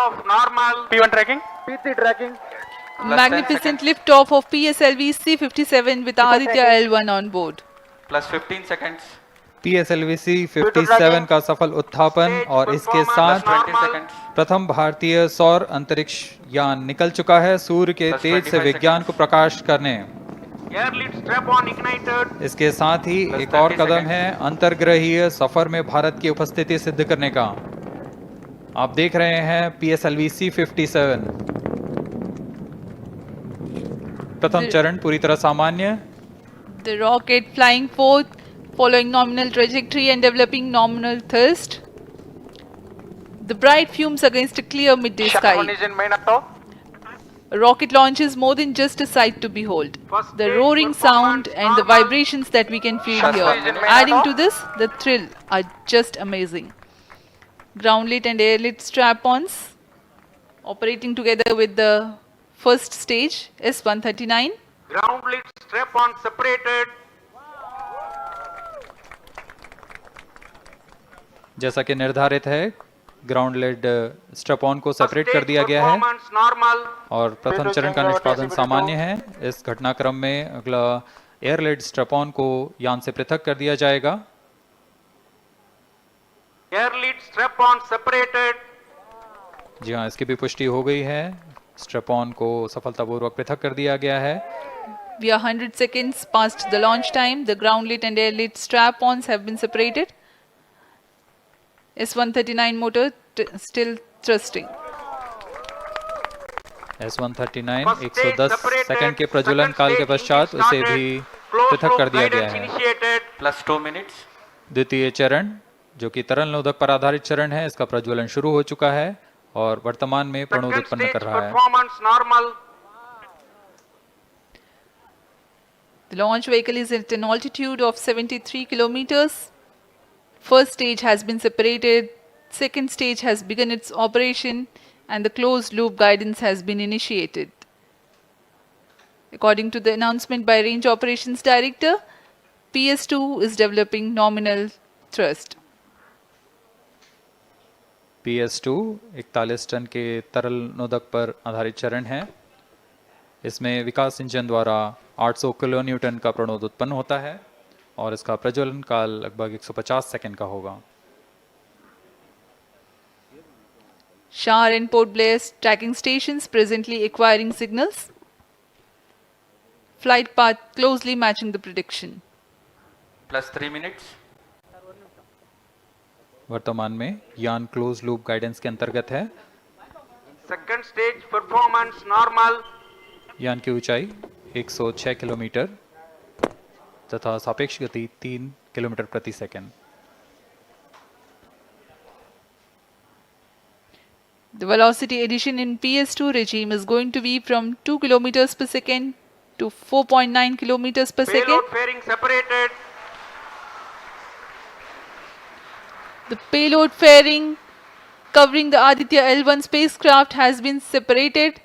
off normal. P1 tracking. P3 tracking. Magnificent lift off of PSLV C57 with Aditya L1 on board. Plus 15 seconds. PSLV-C 57 का सफल उत्थापन और इसके साथ 20 seconds. प्रथम भारतीय सौर अंतरिक्ष यान निकल चुका है सूर्य के Plus तेज से 25 विज्ञान को प्रकाश करने। Air lead strap on ignited. इसके साथ ही Plus एक और 30 कदम seconds. है अंतर्ग्रहीय सफर में भारत की उपस्थिति सिद्ध करने का। आप देख रहे हैं PSLV-C 57 प्रथम चरण पूरी तरह सामान्य। The rocket flying forth, following nominal trajectory and developing nominal thrust. The bright fumes against a clear midday Shut on sky. engine main auto. A rocket launch is more than just a sight to behold. First The stage roaring performance sound and the normal. vibrations that we can feel Shut here, the engine main adding auto. to this, the thrill are just amazing. Ground lit and air lit strap-ons operating together with the first stage S139. Ground lead strap on separated. जैसा कि निर्धारित है ground lead strap on को First separate कर stage दिया गया है performance normal. और प्रथम चरण का निष्पादन सामान्य है। इस घटनाक्रम में अगला एयर लेड स्ट्रैप ऑन को यान से पृथक कर दिया जाएगा। Air lead strap on separated. जी हाँ, इसकी भी पुष्टि हो गई है। स्ट्रैप ऑन को सफलतापूर्वक पृथक कर दिया गया है। We are 100 seconds past the launch time. The ground lit and air lit strap-ons have been separated. S139 motor still thrusting. S139 First stage 110 separated. Second के प्रज्वलन Second काल के stage पश्चात engine उसे started. भी Closed पृथक loop कर दिया गया guidance है। initiated. Plus 2 minutes. द्वितीय चरण जो कि तरल नोदक पर आधारित चरण है, इसका प्रज्वलन शुरू हो चुका है और वर्तमान में प्रणोद Second उत्पन्न stage कर रहा है। performance normal. The launch vehicle is at an altitude of 73 kilometers. First stage has been separated. Second stage has begun its operation and the closed loop guidance has been initiated. According to the announcement by Range Operations Director, PS2 is developing nominal thrust. PS2 41 ton के तरल नोदक पर आधारित चरण है। इसमें विकास engine द्वारा 800 kilo Newton का प्रणोद उत्पन्न होता है और इसका प्रज्वलन काल लगभग 150 सेकंड का होगा। Shar and Port Blair tracking stations presently acquiring signals. Flight path closely matching the prediction. Plus 3 minutes. वर्तमान में यान क्लोज लूप गाइडेंस के अंतर्गत है। Second stage performance normal. यान की ऊंचाई 106 किलोमीटर तथा सापेक्ष गति 3 किलोमीटर प्रति second. The velocity addition in PS2 regime is going to be from 2 kilometers per second to 4.9 kilometers per second. Payload fairing separated. The payload fairing covering the Aditya L1 spacecraft has been separated.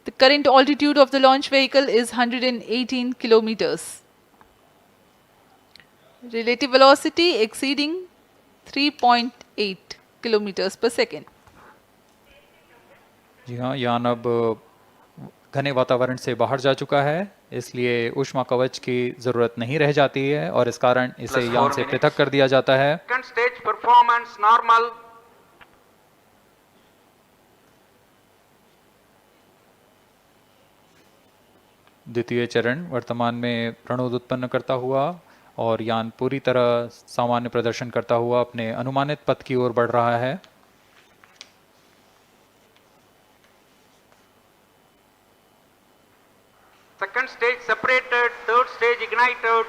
The current altitude of the launch vehicle is 118 kilometers. Relative velocity exceeding 3.8 kilometers per second. जी हाँ, यान अब घने वातावरण से बाहर जा चुका है, इसलिए ऊष्मा कवच की जरूरत नहीं रह जाती है और इस कारण इसे Plus यान 4 से minutes. पृथक कर दिया जाता है। Second stage performance normal. द्वितीय चरण वर्तमान में प्रणोद उत्पन्न करता हुआ और यान पूरी तरह सामान्य प्रदर्शन करता हुआ अपने अनुमानित पथ की ओर बढ़ रहा है। Second stage separated. Third stage ignited.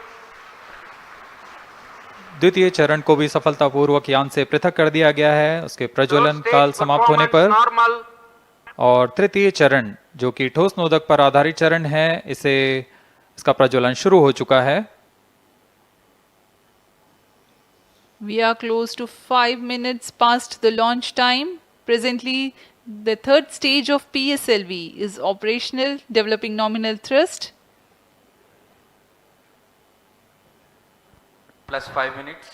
द्वितीय चरण को भी सफलतापूर्वक यान से पृथक कर दिया गया है उसके प्रज्वलन Third काल stage समाप्त होने पर। performance normal. और तृतीय चरण जो कि ठोस नोदक पर आधारित चरण है, इसका प्रज्वलन शुरू हो चुका है। We are close to 5 minutes past the launch time. Presently, the third stage of PSLV is operational, developing nominal thrust. Plus 5 minutes.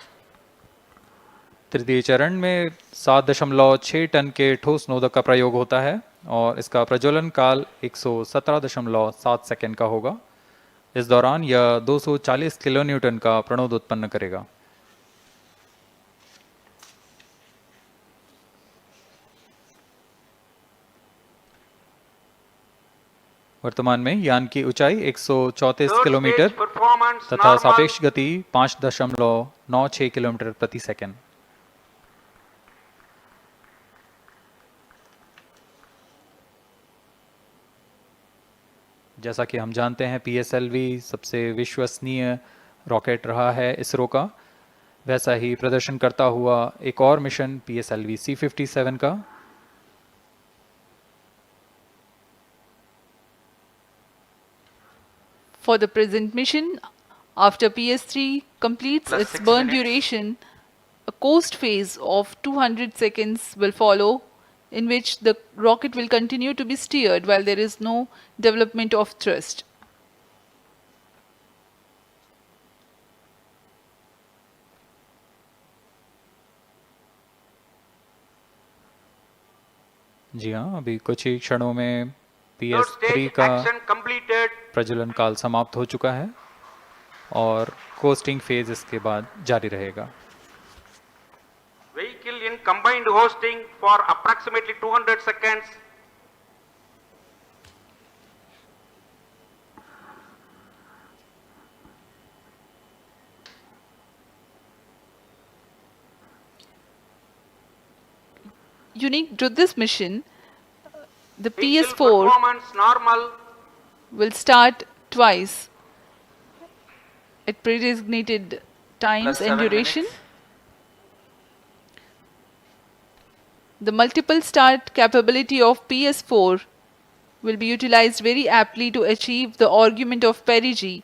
तृतीय चरण में 7.6 टन के ठोस नोदक का प्रयोग होता है और इसका प्रज्वलन काल 117.7 सेकंड का होगा। इस दौरान यह 240 किलो न्यूटन का प्रणोद उत्पन्न करेगा। वर्तमान में यान की ऊंचाई 134 Third किलोमीटर stage performance तथा normal. सापेक्ष गति 5.96 किलोमीटर प्रति सेकंड। जैसा कि हम जानते हैं PSLV सबसे विश्वसनीय रॉकेट रहा है इसरो का, वैसा ही प्रदर्शन करता हुआ एक और मिशन PSLV C57 का। For the present mission, after PS3 completes Plus its 6 burn minutes. duration, a coast phase of 200 seconds will follow, in which the rocket will continue to be steered while there is no development of thrust. जी हाँ, अभी कुछ ही क्षणों में Third PS3 stage का action completed. प्रज्वलन काल समाप्त हो चुका है और कोस्टिंग फेज इसके बाद जारी रहेगा। Vehicle in combined hosting for approximately 200 seconds. Unique to this mission, the Vehicle PS4 performance normal. will start twice at predesignated times Plus and 7 duration. minutes. The multiple start capability of PS4 will be utilized very aptly to achieve the argument of perigee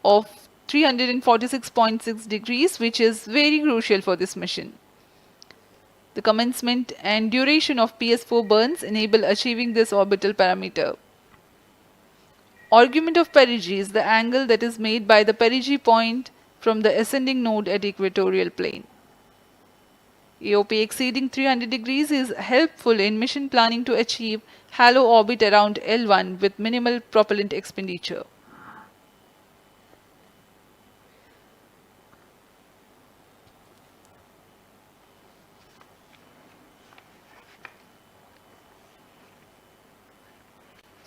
of 346.6 degrees, which is very crucial for this mission. The commencement and duration of PS4 burns enable achieving this orbital parameter. Argument of perigee is the angle that is made by the perigee point from the ascending node at equatorial plane. AOP exceeding 300 degrees is helpful in mission planning to achieve halo orbit around L1 with minimal propellant expenditure.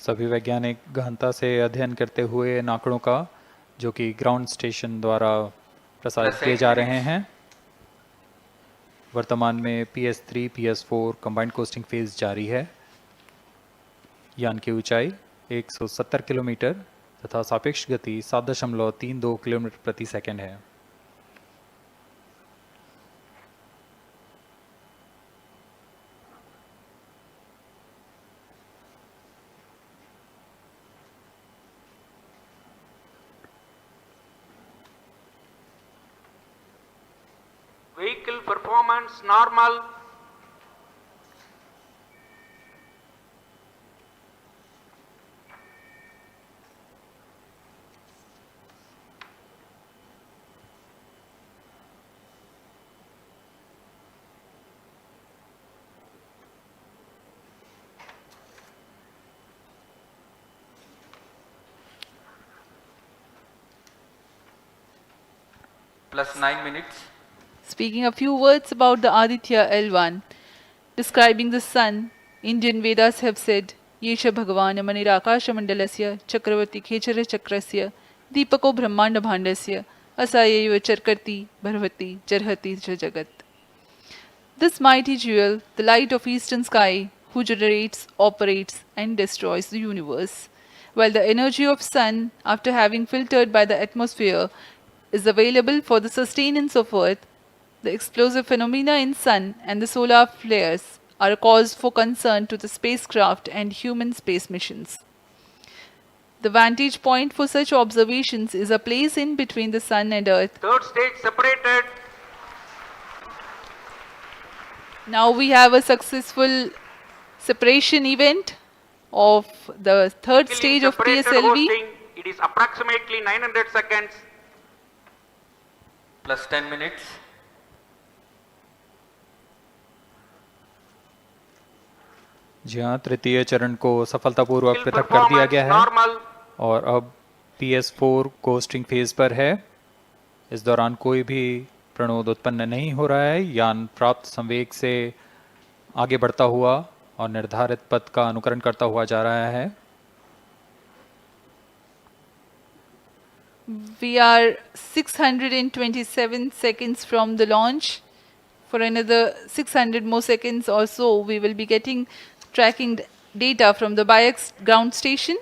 सभी वैज्ञानिक गहनता से अध्ययन करते हुए इन आंकड़ों का, जो कि ग्राउंड स्टेशन द्वारा प्रसारित Plus किए 8 जा रहे minutes. हैं। वर्तमान में PS3 PS4 combined costing phase जारी है। यान की ऊंचाई 170 किलोमीटर तथा सापेक्ष गति 7.32 किलोमीटर प्रति सेकंड है। Vehicle performance normal. Plus 9 minutes. Speaking a few words about the Aditya L1, describing the sun, Indian Vedas have said, Yesha Bhagavan Manirakasha Mandalasya Chakravarti Khechara Chakrasya Deepako Brahmanda Bhandasya Asayeva Charkarti Bharvati Jarhati Jagat. This mighty jewel, the light of eastern sky, who generates, operates and destroys the universe, while the energy of sun, after having filtered by the atmosphere, is available for the sustenance of earth, the explosive phenomena in sun and the solar flares are a cause for concern to the spacecraft and human space missions. The vantage point for such observations is a place in between the sun and earth. Third stage separated. Now we have a successful separation event of the third Vehicle in stage of separated PSLV. hosting. It is approximately 900 seconds. Plus 10 minutes. जी हाँ, तृतीय चरण को सफलतापूर्वक Vehicle पृथक कर दिया performance गया है normal. और अब PS4 कोस्टिंग फेज पर है। इस दौरान कोई भी प्रणोद उत्पन्न नहीं हो रहा है। यान प्राप्त संवेग से आगे बढ़ता हुआ और निर्धारित पथ का अनुकरण करता हुआ जा रहा है। We are 627 seconds from the launch. For another 600 more seconds or so, we will be getting tracking data from the BIAX ground station.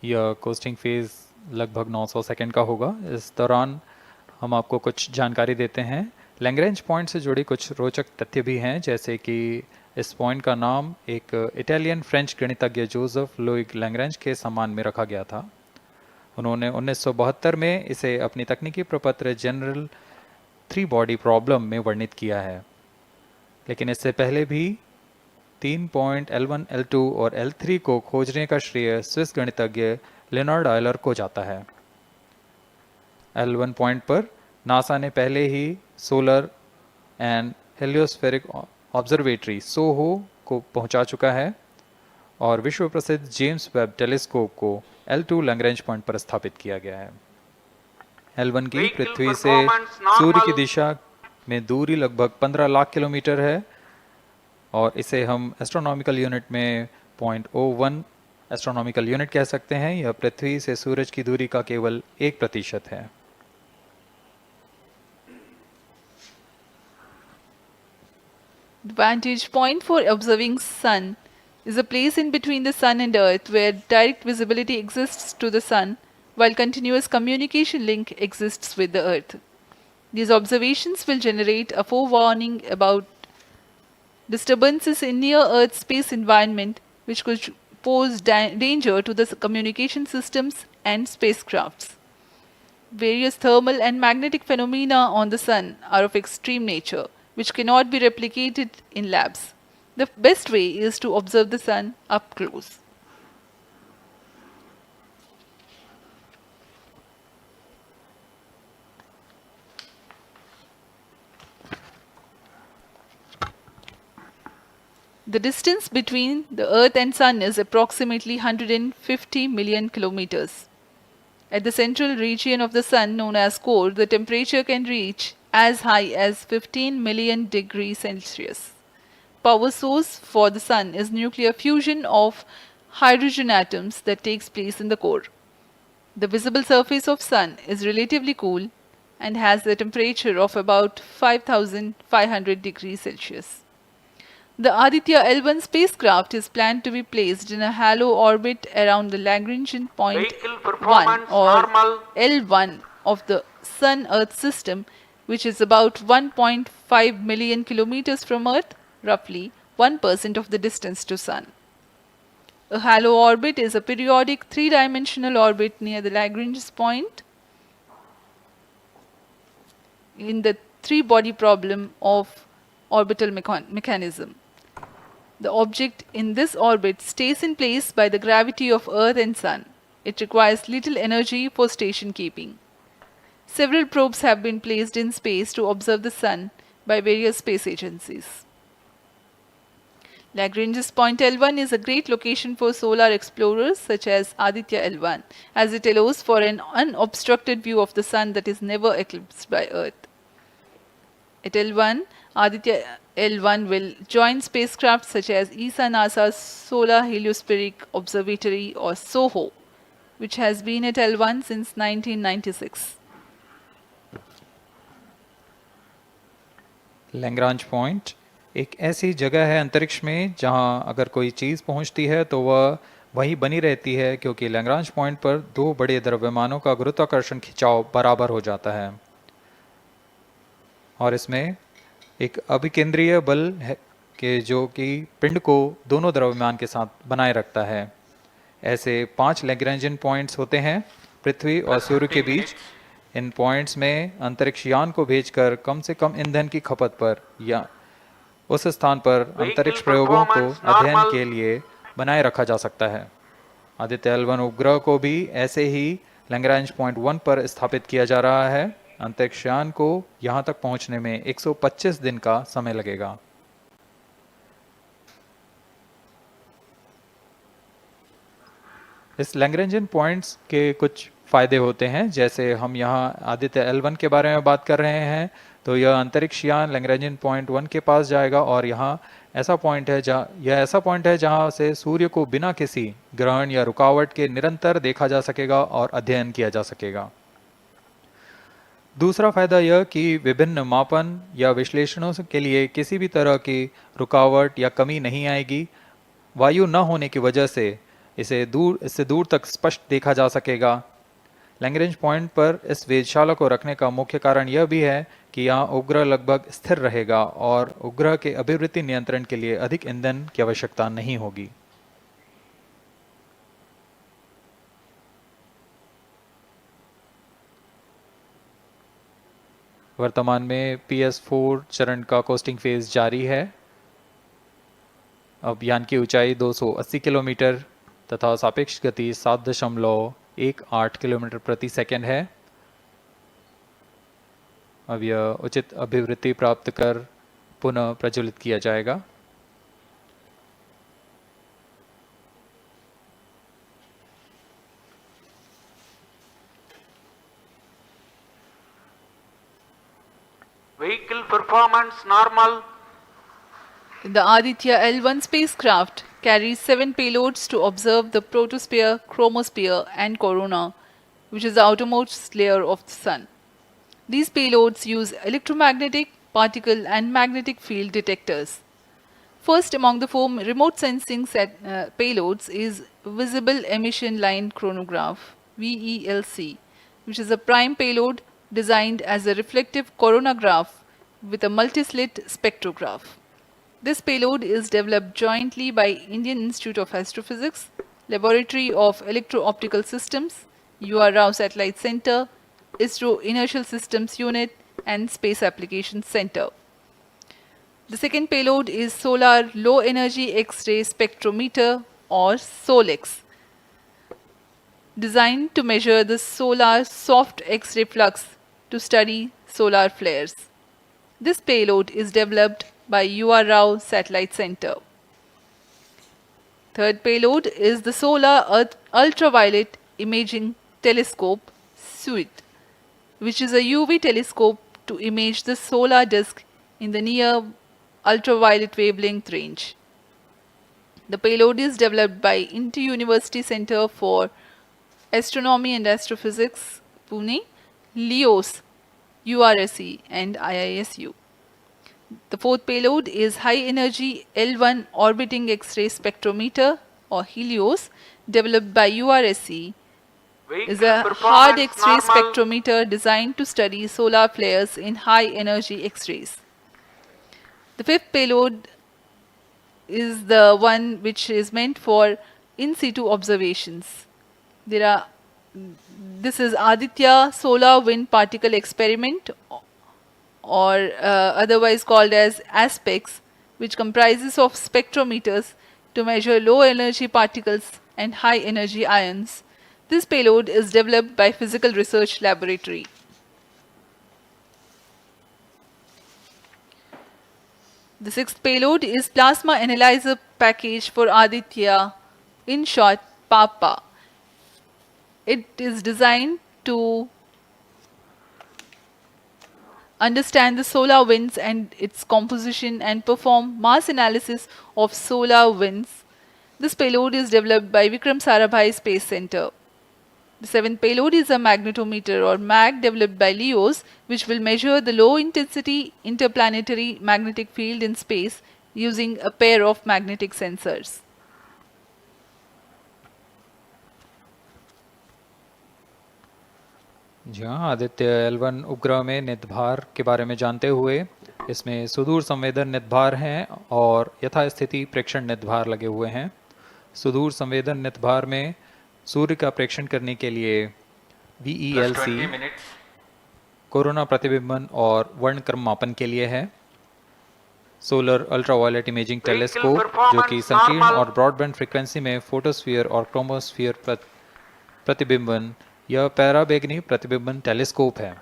यह कोस्टिंग फेज लगभग 900 सेकंड का होगा। इस दौरान हम आपको कुछ जानकारी देते हैं। लैग्रेंज पॉइंट से जुड़ी कुछ रोचक तथ्य भी हैं, जैसे कि इस पॉइंट का नाम एक इटालियन फ्रेंच गणितज्ञ जोसेफ लुइग लैग्रेंज के सम्मान में रखा गया था। उन्होंने 1972 में इसे अपनी तकनीकी प्रपत्र जनरल 3 बॉडी प्रॉब्लम में वर्णित किया है, लेकिन इससे पहले भी 3 पॉइंट L1, L2 और L3 को खोजने का श्रेय स्विस गणितज्ञ लेनार्ड आयलर को जाता है। L1 पॉइंट पर नासा ने पहले ही सोलर एंड हेलियोस्फेरिक ऑब्जर्वेटरी सोहो को पहुंचा चुका है और विश्व प्रसिद्ध जेम्स वेब टेलीस्कोप को L2 लैग्रेंज पॉइंट पर स्थापित किया गया है। L1 की पृथ्वी से सूर्य की दिशा में दूरी लगभग 15 लाख किलोमीटर है और इसे हम एस्ट्रोनॉमिकल यूनिट में 0.01 एस्ट्रोनॉमिकल यूनिट कह सकते हैं। यह पृथ्वी से सूरज की दूरी का केवल 1% है। The vantage point for observing sun is a place in between the sun and earth where direct visibility exists to the sun while continuous communication link exists with the earth. These observations will generate a forewarning about disturbances in near earth space environment which could pose danger to the communication systems and spacecrafts. Various thermal and magnetic phenomena on the sun are of extreme nature, which cannot be replicated in labs. The best way is to observe the sun up close. The distance between the Earth and Sun is approximately 150 million kilometers. At the central region of the Sun, known as core, the temperature can reach as high as 15 million degrees Celsius. Power source for the Sun is nuclear fusion of hydrogen atoms that takes place in the core. The visible surface of Sun is relatively cool and has a temperature of about 5,500 degrees Celsius. The Aditya L1 spacecraft is planned to be placed in a halo orbit around the Lagrangian point Vehicle 1 performance or normal. L1 of the Sun-Earth system, which is about 1.5 million kilometers from Earth, roughly 1% of the distance to Sun. A halo orbit is a periodic three-dimensional orbit near the Lagrange point in the three-body problem of orbital mechanism. The object in this orbit stays in place by the gravity of Earth and Sun. It requires little energy for station keeping. Several probes have been placed in space to observe the Sun by various space agencies. Lagrange's point L1 is a great location for solar explorers such as Aditya L1, as it allows for an unobstructed view of the Sun that is never eclipsed by Earth. At L1, Aditya L1 will join spacecraft such as ESA NASA's Solar Heliospheric Observatory or SOHO, which has been at L1 since 1996. Lagrange point एक ऐसी जगह है अंतरिक्ष में जहां अगर कोई चीज़ पहुंचती है तो वह वहीं बनी रहती है, क्योंकि लैग्रांज पॉइंट पर दो बड़े द्रव्यमानों का गुरुत्वाकर्षण खिंचाव बराबर हो जाता है और इसमें एक अभिकेंद्रीय बल है कि जो कि पिंड को दोनों द्रव्यमान के साथ बनाए रखता है। ऐसे 5 लैग्रेंजियन पॉइंट्स होते हैं पृथ्वी और सूर्य के बीच। इन पॉइंट्स में अंतरिक्ष यान को भेजकर कम से कम ईंधन की खपत पर या उस स्थान पर अंतरिक्ष प्रयोगों को performance अध्ययन normal. के लिए बनाए रखा जा सकता है। आदित्य L1 उपग्रह को भी ऐसे ही लैग्रेंज पॉइंट 1 पर स्थापित किया जा रहा है। अंतरिक्ष यान को यहां तक पहुंचने में 125 दिन का समय लगेगा। इस लैग्रेंजियन पॉइंट्स के कुछ फायदे होते हैं, जैसे हम यहाँ आदित्य L1 के बारे में बात कर रहे हैं, तो यह अंतरिक्ष यान लैग्रेंजियन पॉइंट 1 के पास जाएगा और यहाँ ऐसा पॉइंट है जहाँ से सूर्य को बिना किसी ग्रहण या रुकावट के निरंतर देखा जा सकेगा और अध्ययन किया जा सकेगा। दूसरा फायदा यह कि विभिन्न मापन या विश्लेषणों के लिए किसी भी तरह की रुकावट या कमी नहीं आएगी। वायु न होने की वजह से इससे दूर तक स्पष्ट देखा जा सकेगा। लैग्रेंज पॉइंट पर इस वेधशाला को रखने का मुख्य कारण यह भी है कि यहाँ उपग्रह लगभग स्थिर रहेगा और उपग्रह के अभिवृत्ति नियंत्रण के लिए अधिक ईंधन की आवश्यकता नहीं होगी। वर्तमान में PS4 चरण का कोस्टिंग फेज जारी है। अब यान की ऊंचाई 280 किलोमीटर तथा सापेक्ष गति 7.18 किलोमीटर प्रति सेकंड है। अब यह उचित अभिवृत्ति प्राप्त कर पुनः प्रज्वलित किया जाएगा। Vehicle performance normal. The Aditya L1 spacecraft carries 7 payloads to observe the protosphere, chromosphere, and corona, which is the outermost layer of the Sun. These payloads use electromagnetic, particle, and magnetic field detectors. First among the 4 remote sensing payloads is Visible Emission Line Chronograph (VELC), which is a prime payload designed as a reflective coronagraph with a multi-slit spectrograph. This payload is developed jointly by Indian Institute of Astrophysics, Laboratory of Electro-Optical Systems, UR Rao Satellite Center, ISRO Inertial Systems Unit, and Space Applications Center. The second payload is Solar Low Energy X-ray Spectrometer, or SOLEX, designed to measure the solar soft X-ray flux to study solar flares. This payload is developed by UR Rao Satellite Center. Third payload is the Solar Earth Ultraviolet Imaging Telescope SUIT, which is a UV telescope to image the solar disk in the near ultraviolet wavelength range. The payload is developed by Inter-University Center for Astronomy and Astrophysics, Pune, LEOS, URSE, and IISU. The fourth payload is High Energy L1 Orbiting X-ray Spectrometer, or HELIOS, developed by URSE. Is a hard X-ray spectrometer designed to study solar flares in high energy X-rays. The fifth payload is the one which is meant for in situ observations. This is Aditya Solar Wind Particle Experiment, or otherwise called as ASPEX, which comprises of spectrometers to measure low energy particles and high energy ions. This payload is developed by Physical Research Laboratory. The sixth payload is Plasma Analyzer Package for Aditya, in short PAPA. It is designed to understand the solar winds and its composition and perform mass analysis of solar winds. This payload is developed by Vikram Sarabhai Space Center. The seventh payload is a magnetometer, or MAG, developed by LEOS, which will measure the low intensity interplanetary magnetic field in space using a pair of magnetic sensors. जी हाँ, Aditya L1 उपग्रह में निदभार के बारे में जानते हुए इसमें सुदूर संवेदन निदभार हैं और यथास्थिति प्रेक्षण निदभार लगे हुए हैं। सुदूर संवेदन निदभार में सूर्य का प्रेक्षण करने के लिए VELC कोरोना प्रतिबिंबन और वर्णक्रम मापन के लिए है। सोलर अल्ट्रावायलेट इमेजिंग टेलीस्कोप जो कि संकीर्ण और ब्रॉडबैंड फ्रीक्वेंसी में फोटोस्फीयर और क्रोमोस्फीयर प्रतिबिंबन यह पैराबैंगनी प्रतिबिंबन टेलीस्कोप है।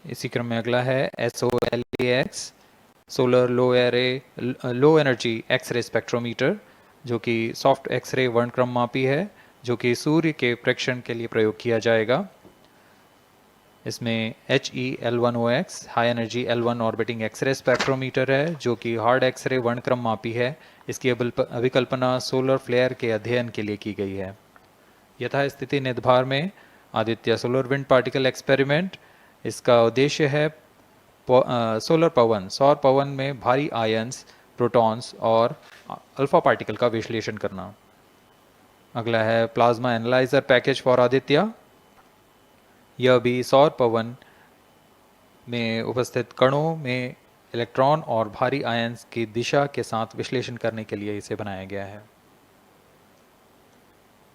इसी क्रम में अगला है SOLAX solar low energy X-ray spectrometer जो कि सॉफ्ट एक्सरे वर्णक्रम मापी है जो कि सूर्य के प्रेक्षण के लिए प्रयोग किया जाएगा। इसमें HEL1OX high energy L1 orbiting X-ray spectrometer है जो कि हार्ड एक्सरे वर्णक्रम मापी है। इसकी अभिकल्पना सोलर फ्लेयर के अध्ययन के लिए की गई है। यथास्थिति निदभार में Aditya solar wind particle experiment, इसका उद्देश्य है सोलर पवन सौर पवन में भारी आयंस, प्रोटॉन्स और अल्फा पार्टिकल का विश्लेषण करना। अगला है plasma analyser package for Aditya. यह भी सौर पवन में उपस्थित कणों में इलेक्ट्रॉन और भारी आयंस की दिशा के साथ विश्लेषण करने के लिए इसे बनाया गया है।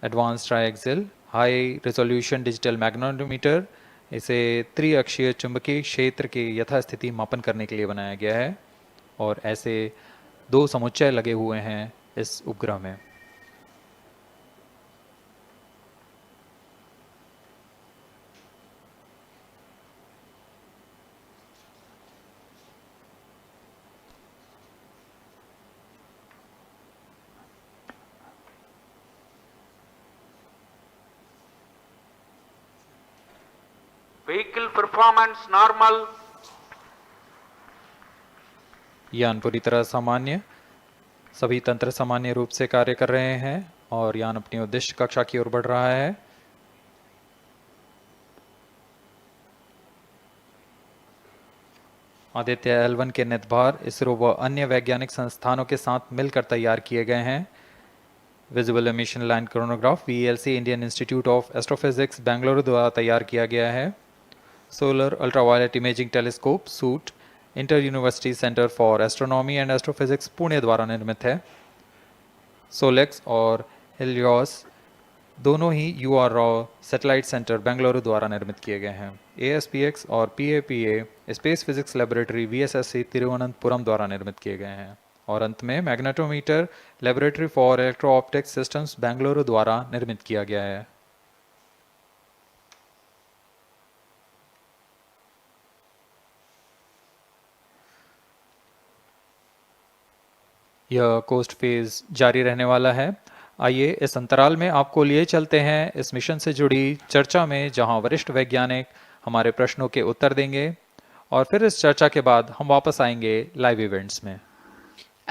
Advance triaxial high resolution digital magnetometer, इसे त्रिअक्षीय चुंबकीय क्षेत्र की यथास्थिति मापन करने के लिए बनाया गया है और ऐसे 2 समुच्चय लगे हुए हैं इस उपग्रह में। Vehicle performance normal. यान पूरी तरह सामान्य, सभी तंत्र सामान्य रूप से कार्य कर रहे हैं और यान अपनी उद्देश्य कक्षा की ओर बढ़ रहा है। आदित्य L1 के निदभार इसरो व अन्य वैज्ञानिक संस्थानों के साथ मिलकर तैयार किए गए हैं। Visible emission line chronograph VELC Indian institute of astrophysics Bengaluru द्वारा तैयार किया गया है। Solar ultraviolet imaging telescope suit inter university centre for astronomy and astrophysics Pune द्वारा निर्मित है। सोलेक्स और हेलियोस दोनों ही UR Rao satellite centre Bengaluru द्वारा निर्मित किए गए हैं। ASPX और PAPA space physics laboratory VSSC Thiruvananthapuram द्वारा निर्मित किए गए हैं। और अंत में magnetometer laboratory for electro optics systems Bengaluru द्वारा निर्मित किया गया है। यह कोस्ट फेज जारी रहने वाला है। आइए इस अंतराल में आपको लिए चलते हैं इस मिशन से जुड़ी चर्चा में, जहां वरिष्ठ वैज्ञानिक हमारे प्रश्नों के उत्तर देंगे और फिर इस चर्चा के बाद हम वापस आएंगे लाइव इवेंट्स में।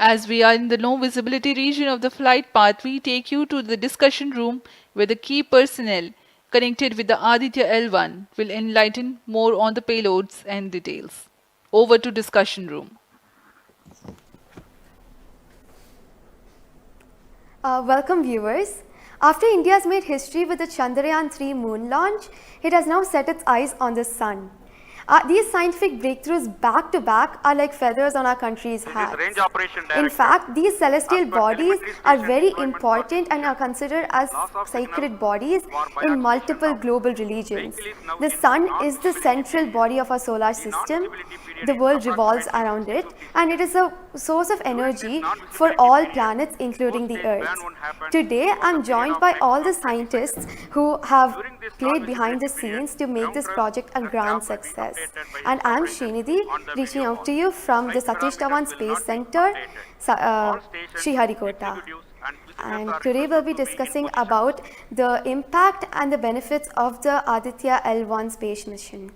As we are in the low visibility region of the flight path, we take you to the discussion room where the key personnel connected with the Aditya L1 will enlighten more on the payloads and details. Over to discussion room. Welcome viewers. After India has made history with the Chandrayaan-3 moon launch, it has now set its eyes on the sun. These scientific breakthroughs back to back are like feathers on our country's hats. Range operation In director. fact, these celestial As per bodies telemetry are station very deployment important and are considered as Loss of sacred signal bodies for in biaxial multiple shutdown. global religions. Vehicle is now The in sun is the non-visibility central period. body of our solar system. non-visibility period The is world revolves approximately around it 6 to 6 and it is a source of energy non-visibility for all period, planets including the post-stage Earth. ban won't happen Today over I'm the period joined of by time all the from scientists who have During this played behind the non-visibility scenes period, to make this ground project a and grand staff will be success. updated by And I'm operators Srinidhi, on the reaching video out to hall. you from the Flight Satish parameters Dhawan will Space not be Center, updated. All stations, Sriharikota. executives and visitors And are today we'll be requested to discussing in position. about the impact and the benefits of the Aditya L1 space mission.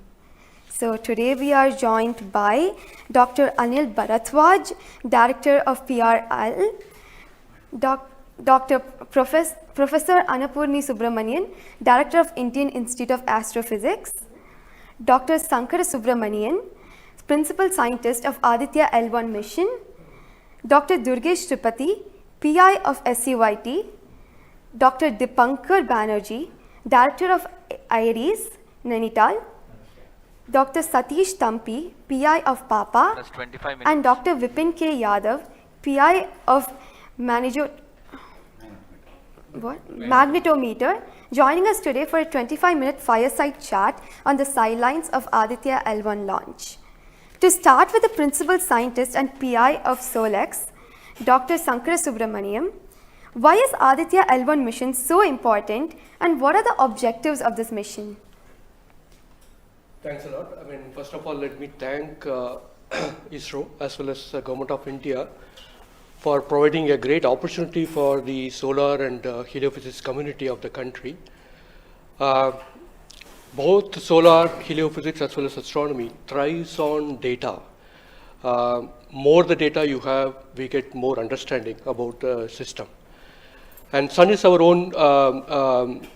So today we are joined by Dr. Anil Bharadwaj, Director of PRL, Professor Annapurni Subramanian, Director of Indian Institute of Astrophysics, Dr. Sankara Subramanian, Principal Scientist of Aditya L1 mission, Dr. Durgesh Tripati, PI of SUIT, Dr. Dipankar Banerjee, Director of IRIS, Nainital, Dr. Satish Tampi, PI of PAPA, Plus 25 minutes. and Dr. Vipin K. Yadav, PI of magnetometer, joining us today for a 25-minute fireside chat on the sidelines of Aditya L1 launch. To start with the principal scientist and PI of SolX, Dr. Sankara Subramanian, why is Aditya L1 mission so important and what are the objectives of this mission? Thanks a lot. First of all, let me thank ISRO as well as the Government of India for providing a great opportunity for the solar and heliophysics community of the country. Both solar, heliophysics as well as astronomy thrives on data. More the data you have, we get more understanding about the system. And Sun is our own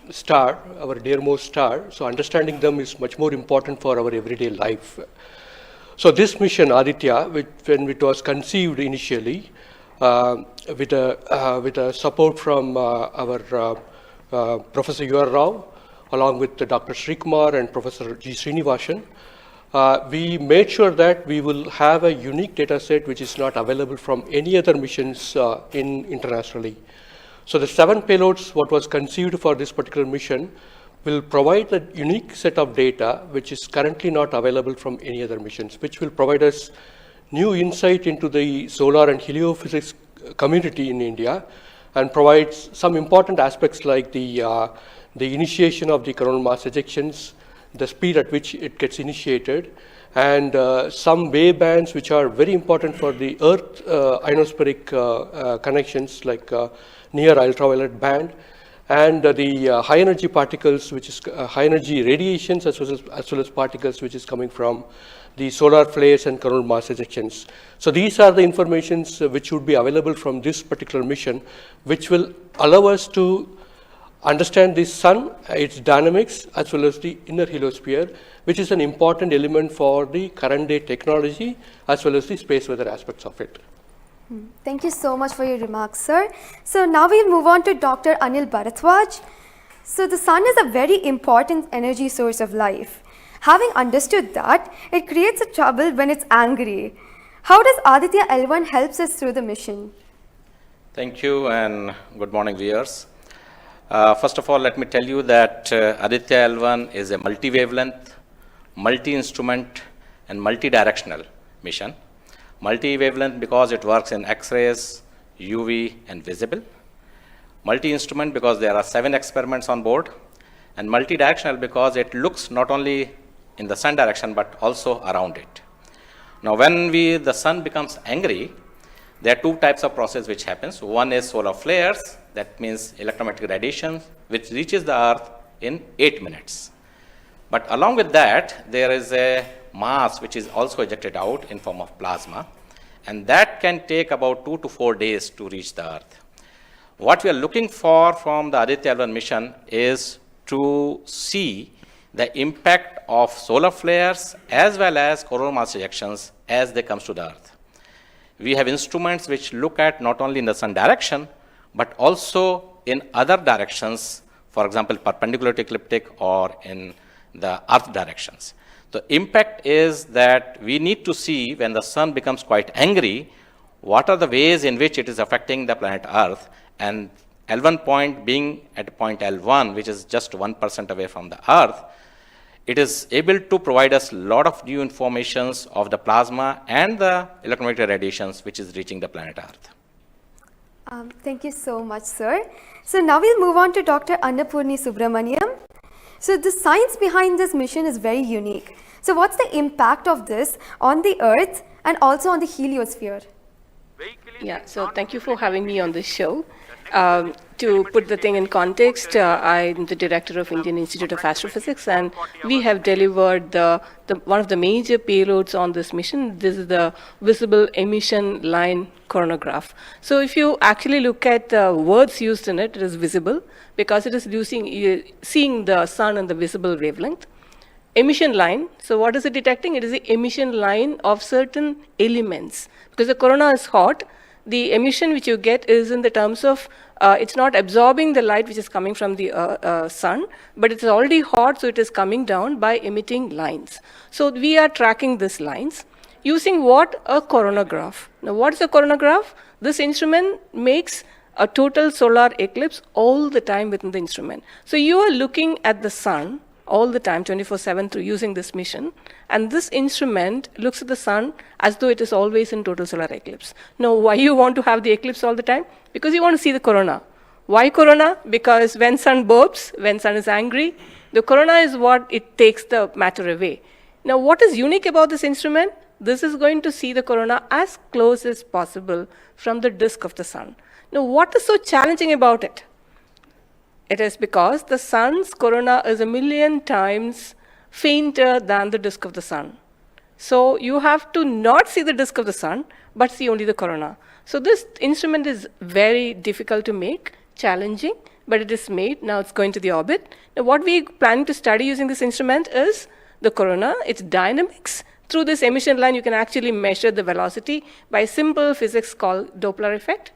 star, our dearmost star, so understanding them is much more important for our everyday life. So this mission, Aditya, when it was conceived initially, with a support from our Professor U.R. Rao, along with Dr. Srikumar and Professor G. Srinivasan, we made sure that we will have a unique data set which is not available from any other missions internationally. So the 7 payloads, what was conceived for this particular mission, will provide a unique set of data which is currently not available from any other missions, which will provide us new insight into the solar and heliophysics community in India and provides some important aspects like the initiation of the coronal mass ejections, the speed at which it gets initiated, and some wave bands which are very important for the Earth ionospheric connections like near ultraviolet band, and the high energy particles, which is high energy radiations as well as particles which is coming from the solar flares and coronal mass ejections. So these are the informations which would be available from this particular mission, which will allow us to understand the sun, its dynamics, as well as the inner heliosphere, which is an important element for the current day technology, as well as the space weather aspects of it. Thank you so much for your remarks, sir. So now we'll move on to Dr. Anil Bharadwaj. So the sun is a very important energy source of life. Having understood that, it creates a trouble when it's angry. How does Aditya L1 helps us through the mission? Thank you and good morning, viewers. First of all, let me tell you that Aditya L1 is a multi-wavelength, multi-instrument and multi-directional mission. Multi-wavelength because it works in X-rays, UV and visible. Multi-instrument because there are 7 experiments on board. And multi-directional because it looks not only in the sun direction but also around it. Now when the sun becomes angry, there are 2 types of process which happens. One is solar flares, that means electromagnetic radiation, which reaches the earth in 8 minutes. But along with that, there is a mass which is also ejected out in form of plasma, and that can take about 2 to 4 days to reach the earth. What we are looking for from the Aditya L1 mission is to see the impact of solar flares as well as coronal mass ejections as they come to the earth. We have instruments which look at not only in the sun direction, but also in other directions, for example, perpendicular to ecliptic or in the earth directions. The impact is that we need to see when the sun becomes quite angry, what are the ways in which it is affecting the planet Earth, and L1 point being at point L1, which is just 1% away from the Earth, it is able to provide us a lot of new informations of the plasma and the electromagnetic radiations which is reaching the planet Earth. Thank you so much, sir. So now we'll move on to Dr. Annapurni Subramanian. So the science behind this mission is very unique. So what's the impact of this on the Earth and also on the heliosphere? Yeah, so thank you for having me on this show. To put the thing in context, I'm the director of Indian Institute of Astrophysics, and we have delivered one of the major payloads on this mission. This is the visible emission line coronagraph. So if you actually look at the words used in it, it is visible because it is seeing the sun and the visible wavelength. Emission line, so what is it detecting? It is the emission line of certain elements. Because the corona is hot, the emission which you get is in the terms of, it's not absorbing the light which is coming from the sun, but it's already hot, so it is coming down by emitting lines. So we are tracking these lines using what? A coronagraph. Now what is a coronagraph? This instrument makes a total solar eclipse all the time within the instrument. So you are looking at the sun all the time, 24/7, through using this mission. And this instrument looks at the sun as though it is always in total solar eclipse. Now, why you want to have the eclipse all the time? Because you want to see the corona. Why corona? Because when sun burps, when sun is angry, the corona is what it takes the matter away. Now, what is unique about this instrument? This is going to see the corona as close as possible from the disk of the sun. Now, what is so challenging about it? It is because the sun's corona is 1,000,000 times fainter than the disk of the sun. So you have to not see the disk of the sun, but see only the corona. So this instrument is very difficult to make, challenging, but it is made. Now it's going to the orbit. Now what we planning to study using this instrument is the corona, its dynamics. Through this emission line, you can actually measure the velocity by simple physics called Doppler effect.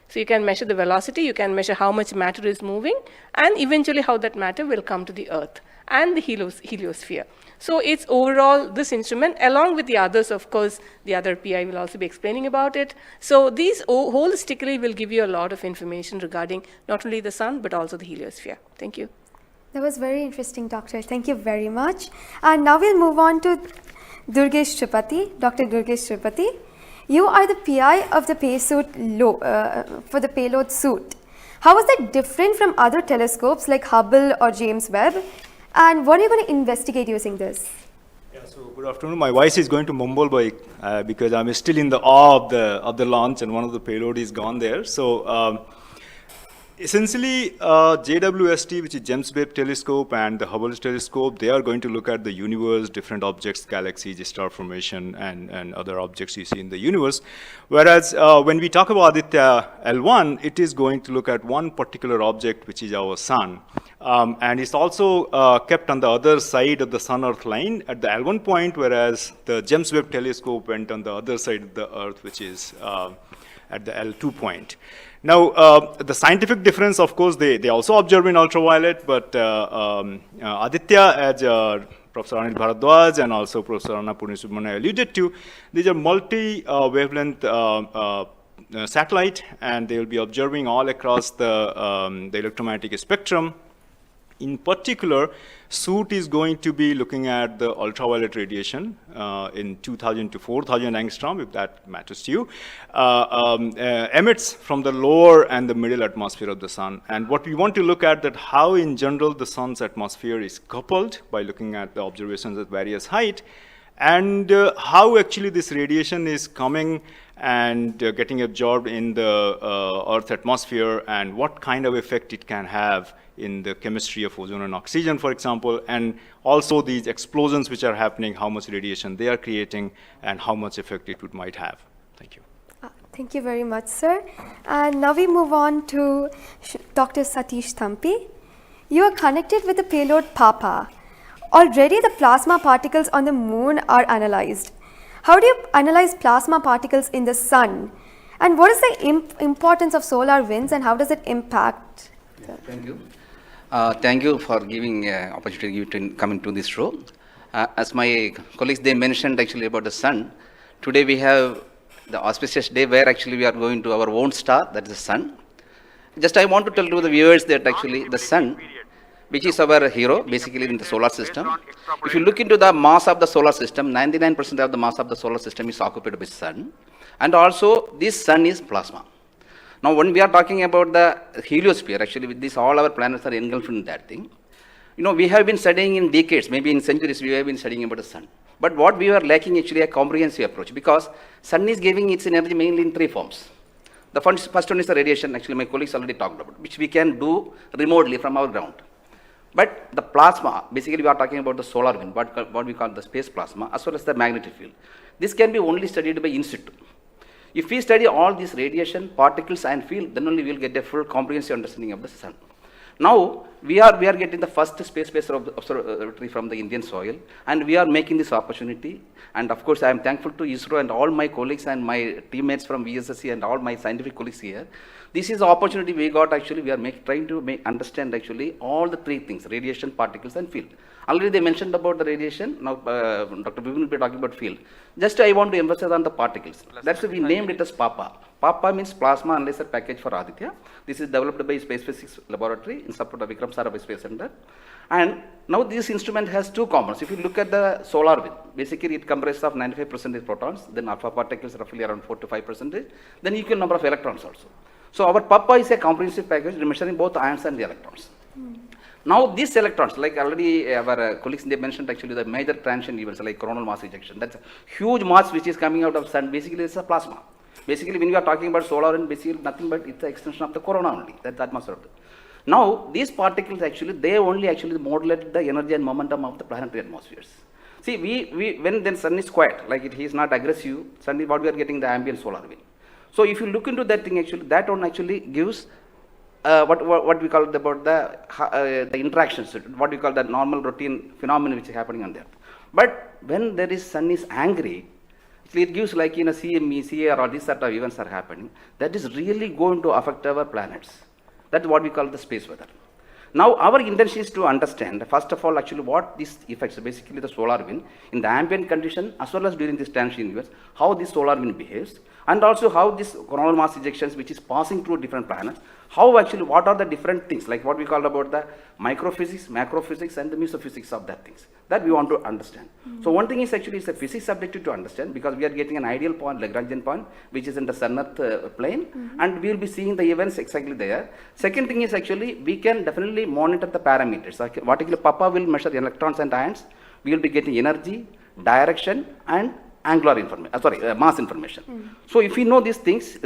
So you can measure the velocity, you can measure how much matter is moving, and eventually how that matter will come to the Earth and the heliosphere. So it's overall this instrument, along with the others, of course, the other PI will also be explaining about it. So these holistically will give you a lot of information regarding not only the sun, but also the heliosphere. Thank you. That was very interesting, Doctor. Thank you very much. And now we'll move on to Durgesh Tripathi, Dr. Durgesh Tripathi. You are the PI of the for the payload suit. How is that different from other telescopes like Hubble or James Webb? And what are you going to investigate using this? Yeah, so good afternoon. My voice is going to mumble because I'm still in the awe of the launch and one of the payload is gone there. So essentially, JWST, which is James Webb Telescope, and the Hubble Telescope, they are going to look at the universe, different objects, galaxies, star formation, and other objects you see in the universe. Whereas when we talk about Aditya L1, it is going to look at one particular object, which is our sun. And it's also kept on the other side of the Sun-Earth line at the L1 point, whereas the James Webb Telescope went on the other side of the Earth, which is at the L2 point. Now, the scientific difference, of course, they also observe in ultraviolet, but Aditya, as Professor Anil Bharadwaj and also Professor Annapurni Subramanian alluded to, these are multi-wavelength satellite, and they will be observing all across the electromagnetic spectrum. In particular, SUIT is going to be looking at the ultraviolet radiation in 2000 to 4000 angstrom, if that matters to you, emits from the lower and the middle atmosphere of the sun. And what we want to look at that how in general the sun's atmosphere is coupled by looking at the observations at various height, and how actually this radiation is coming and getting absorbed in the Earth atmosphere, and what kind of effect it can have in the chemistry of ozone and oxygen, for example, and also these explosions which are happening, how much radiation they are creating, and how much effect it might have. Thank you. Thank you very much, sir. And now we move on to Dr. Satish Thampi. You are connected with the payload PAPA. Already the plasma particles on the moon are analyzed. How do you analyze plasma particles in the sun? And what is the importance of solar winds, and how does it impact? Thank you. Thank you for giving opportunity to come into this show. As my colleagues, they mentioned actually about the sun. Today we have the auspicious day where actually we are going to our own star, that is the sun. Just I want to tell to the viewers that actually the sun, which is our hero basically in the solar system. If you look into the mass of the solar system, 99% of the mass of the solar system is occupied by sun. And also this sun is plasma. Now when we are talking about the heliosphere, actually with this all our planets are engulfed in that thing. You know, we have been studying in decades, maybe in centuries, we have been studying about the sun. But what we are lacking actually a comprehensive approach, because sun is giving its energy mainly in three forms. The first one is the radiation, actually my colleagues already talked about, which we can do remotely from our ground. But the plasma, basically we are talking about the solar wind, what we call the space plasma, as well as the magnetic field. This can be only studied by in situ. If we study all these radiation, particles and field, then only we will get a full comprehensive understanding of the sun. Now, we are getting the first space-based observatory from the Indian soil, and we are making this opportunity. And of course, I am thankful to ISRO and all my colleagues and my teammates from VSSC and all my scientific colleagues here. This is the opportunity we got actually, we are trying to understand actually all the three things, radiation, particles and field. Already they mentioned about the radiation, now Dr. Vivin will be talking about field. Just I want to emphasize on the particles. That's why we named it as PAPA. PAPA means Plasma Analyzer Package for Aditya. This is developed by Space Physics Laboratory in support of Vikram Sarabhai Space Center. And now this instrument has two components. If you look at the solar wind, basically it comprises of 95% protons, then alpha particles roughly around 4 to 5%, then equal number of electrons also. So our PAPA is a comprehensive package measuring both ions and the electrons. Now these electrons, like already our colleagues they mentioned actually the major transition events like coronal mass ejection. That's a huge mass which is coming out of sun. Basically it's a plasma. Basically when you are talking about solar and basically nothing but it's the extension of the corona only. That's the atmosphere. Now these particles actually they only actually modulate the energy and momentum of the planetary atmospheres. See we when then sun is quiet, like it is not aggressive, sun what we are getting the ambient solar wind. So if you look into that thing actually that one actually gives what we call about the interactions, what we call the normal routine phenomenon which is happening on the earth. But when there is sun is angry, actually it gives like in a CME, CAR, all these sort of events are happening, that is really going to affect our planets. That's what we call the space weather. Now our intention is to understand, first of all, actually what these effects, basically the solar wind, in the ambient condition as well as during this transition events, how this solar wind behaves, and also how this coronal mass ejections which is passing through different planets, how actually, what are the different things, like what we call about the microphysics, macrophysics, and the mesophysics of that things, that we want to understand. So one thing is actually it's a physics subjective to understand, because we are getting an ideal point, Lagrangian point, which is in the sun-earth plane, and we will be seeing the events exactly there. Second thing is actually, we can definitely monitor the parameters. Like, particularly PAPA will measure electrons and ions, we will be getting energy, direction, and angular information, mass information. So if we know these things,